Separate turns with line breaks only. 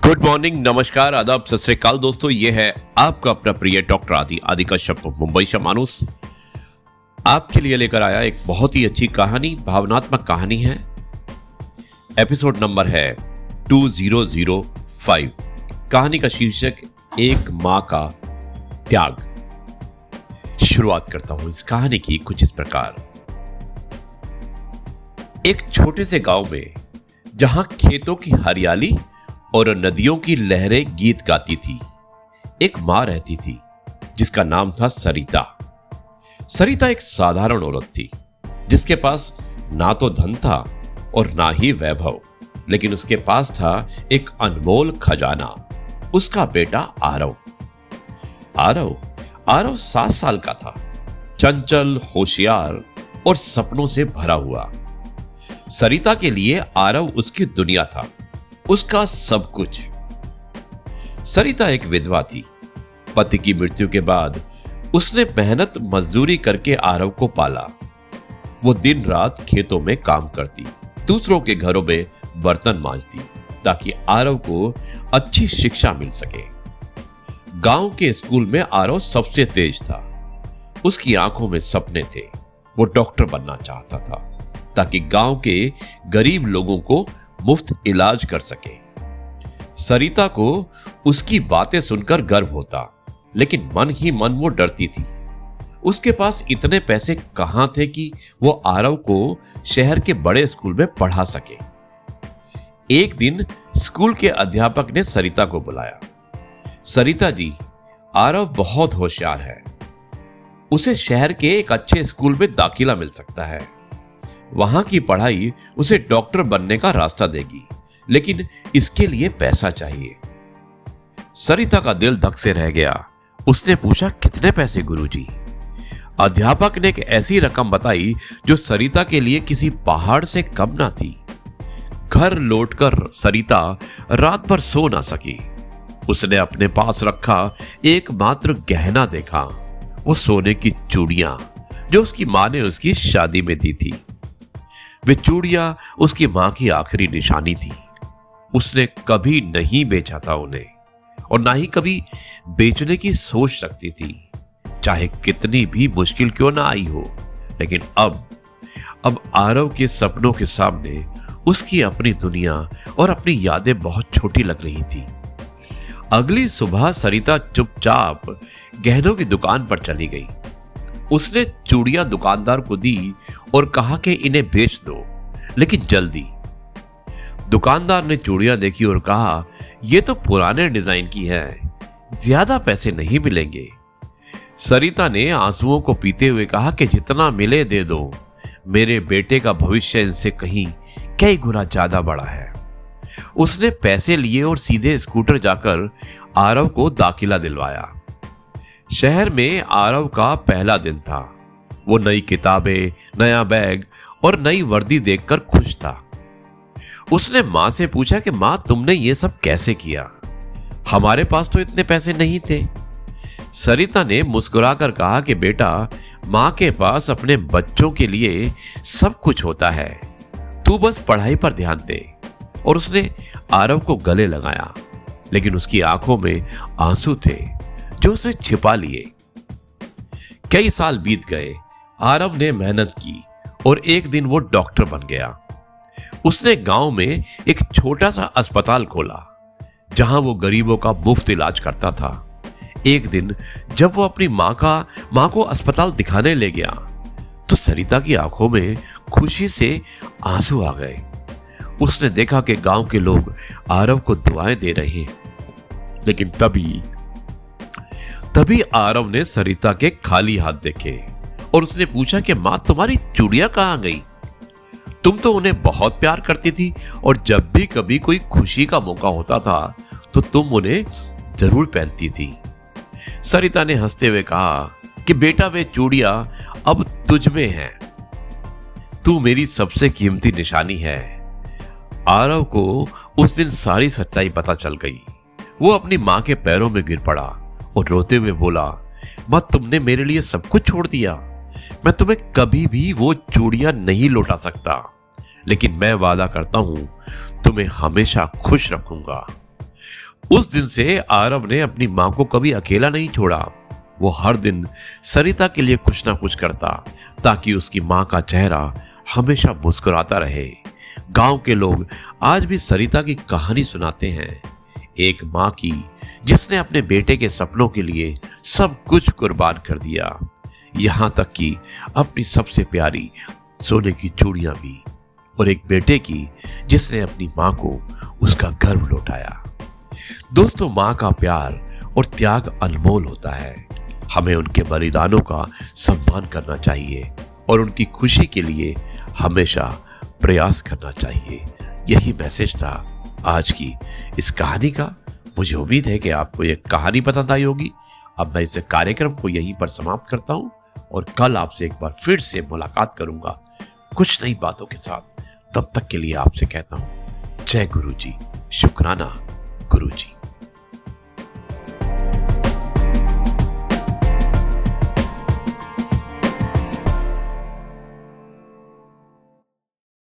Good morning, नमस्कार, आदाब, सत श्री अकाल दोस्तों। ये है आपका अपना प्रिय डॉक्टर आदि कश्यप मुंबई से मानुस आपके लिए लेकर आया एक बहुत ही अच्छी कहानी, भावनात्मक कहानी है। एपिसोड नंबर है 2005। कहानी का शीर्षक एक मां का त्याग। शुरुआत करता हूं इस कहानी की कुछ इस प्रकार। एक छोटे से गांव में जहां खेतों की हरियाली और नदियों की लहरें गीत गाती थी, एक मां रहती थी जिसका नाम था सरिता। सरिता एक साधारण औरत थी जिसके पास ना तो धन था और ना ही वैभव, लेकिन उसके पास था एक अनमोल खजाना, उसका बेटा आरव। आरव 7 साल का था, चंचल, होशियार और सपनों से भरा हुआ। सरिता के लिए आरव उसकी दुनिया था, उसका सब कुछ। सरिता एक विधवा थी। पति की मृत्यु के बाद उसने मेहनत मजदूरी करके आरव को पाला। वो दिन रात खेतों में काम करती, दूसरों के घरों में बर्तन मांजती ताकि आरव को अच्छी शिक्षा मिल सके। गांव के स्कूल में आरव सबसे तेज था। उसकी आंखों में सपने थे। वो डॉक्टर बनना चाहता था ताकि गांव के गरीब लोगों को मुफ्त इलाज कर सके। सरिता को उसकी बातें सुनकर गर्व होता, लेकिन मन ही मन वो डरती थी। उसके पास इतने पैसे कहां थे कि वो आरव को शहर के बड़े स्कूल में पढ़ा सके। एक दिन स्कूल के अध्यापक ने सरिता को बुलाया। सरिता जी, आरव बहुत होशियार है, उसे शहर के एक अच्छे स्कूल में दाखिला मिल सकता है। वहां की पढ़ाई उसे डॉक्टर बनने का रास्ता देगी, लेकिन इसके लिए पैसा चाहिए। सरिता का दिल धक से रह गया। उसने पूछा, कितने पैसे गुरुजी? अध्यापक ने एक ऐसी रकम बताई जो सरिता के लिए किसी पहाड़ से कम ना थी। घर लौटकर सरिता रात भर सो ना सकी। उसने अपने पास रखा एकमात्र गहना देखा, वो सोने की चूड़ियां जो उसकी मां ने उसकी शादी में दी थी। वे चूड़ियां उसकी मां की आखिरी निशानी थी। उसने कभी नहीं बेचा था उन्हें और ना ही कभी बेचने की सोच रखती थी, चाहे कितनी भी मुश्किल क्यों ना आई हो। लेकिन अब आरव के सपनों के सामने उसकी अपनी दुनिया और अपनी यादें बहुत छोटी लग रही थी। अगली सुबह सरिता चुपचाप गहनों की दुकान पर चली गई। उसने चूड़ियां दुकानदार को दी और कहा कि इन्हें बेच दो, लेकिन जल्दी। दुकानदार ने चूड़ियां देखी और कहा, यह तो पुराने डिजाइन की है, ज्यादा पैसे नहीं मिलेंगे। सरिता ने आंसुओं को पीते हुए कहा कि जितना मिले दे दो, मेरे बेटे का भविष्य इनसे कहीं कई गुना ज्यादा बड़ा है। उसने पैसे लिए और सीधे स्कूटर जाकर आरव को दाखिला दिलवाया। शहर में आरव का पहला दिन था। वो नई किताबें, नया बैग और नई वर्दी देखकर खुश था। उसने मां से पूछा कि मां, तुमने ये सब कैसे किया? हमारे पास तो इतने पैसे नहीं थे। सरिता ने मुस्कुराकर कहा कि बेटा, मां के पास अपने बच्चों के लिए सब कुछ होता है, तू बस पढ़ाई पर ध्यान दे। और उसने आरव को गले लगाया, लेकिन उसकी आंखों में आंसू थे जो उसने छिपा लिए। कई साल बीत गए। आरव ने मेहनत की और एक दिन वो डॉक्टर बन गया। उसने गांव में एक छोटा सा अस्पताल खोला जहां वो गरीबों का मुफ्त इलाज करता था। एक दिन जब वो अपनी मां को अस्पताल दिखाने ले गया तो सरिता की आंखों में खुशी से आंसू आ गए। उसने देखा कि गांव के लोग आरव को दुआएं दे रहे हैं, लेकिन तभी आरव ने सरिता के खाली हाथ देखे और उसने पूछा कि मां, तुम्हारी चूड़ियां कहां गई? तुम तो उन्हें बहुत प्यार करती थी और जब भी कभी कोई खुशी का मौका होता था तो तुम उन्हें जरूर पहनती थी। सरिता ने हंसते हुए कहा कि बेटा, वे चूड़ियां अब तुझ में हैं। तू मेरी सबसे कीमती निशानी है। आरव को उस दिन सारी सच्चाई पता चल गई। वो अपनी मां के पैरों में गिर पड़ा और रोते हुए बोला, मां, तुमने मेरे लिए सब कुछ छोड़ दिया। मैं तुम्हें कभी भी वो चूड़ियां नहीं लौटा सकता, लेकिन मैं वादा करता हूं तुम्हें हमेशा खुश रखूंगा। उस दिन से आरव ने अपनी मां को कभी अकेला नहीं छोड़ा। वो हर दिन सरिता के लिए कुछ ना कुछ करता ताकि उसकी मां का चेहरा हमेशा मुस्कुराता रहे। गांव के लोग आज भी सरिता की कहानी सुनाते हैं, एक मां की जिसने अपने बेटे के सपनों के लिए सब कुछ कुर्बान कर दिया, यहां तक कि अपनी सबसे प्यारी सोने की चूड़ियां भी, और एक बेटे की जिसने अपनी मां को उसका गर्व लौटाया। दोस्तों, मां का प्यार और त्याग अनमोल होता है। हमें उनके बलिदानों का सम्मान करना चाहिए और उनकी खुशी के लिए हमेशा प्रयास करना चाहिए। यही मैसेज था आज की इस कहानी का। मुझे उम्मीद है कि आपको यह कहानी पसंद आई होगी। अब मैं इस कार्यक्रम को यहीं पर समाप्त करता हूं और कल आपसे एक बार फिर से मुलाकात करूंगा कुछ नई बातों के साथ। तब तक के लिए आपसे कहता हूं जय गुरु जी, शुक्राना गुरु जी।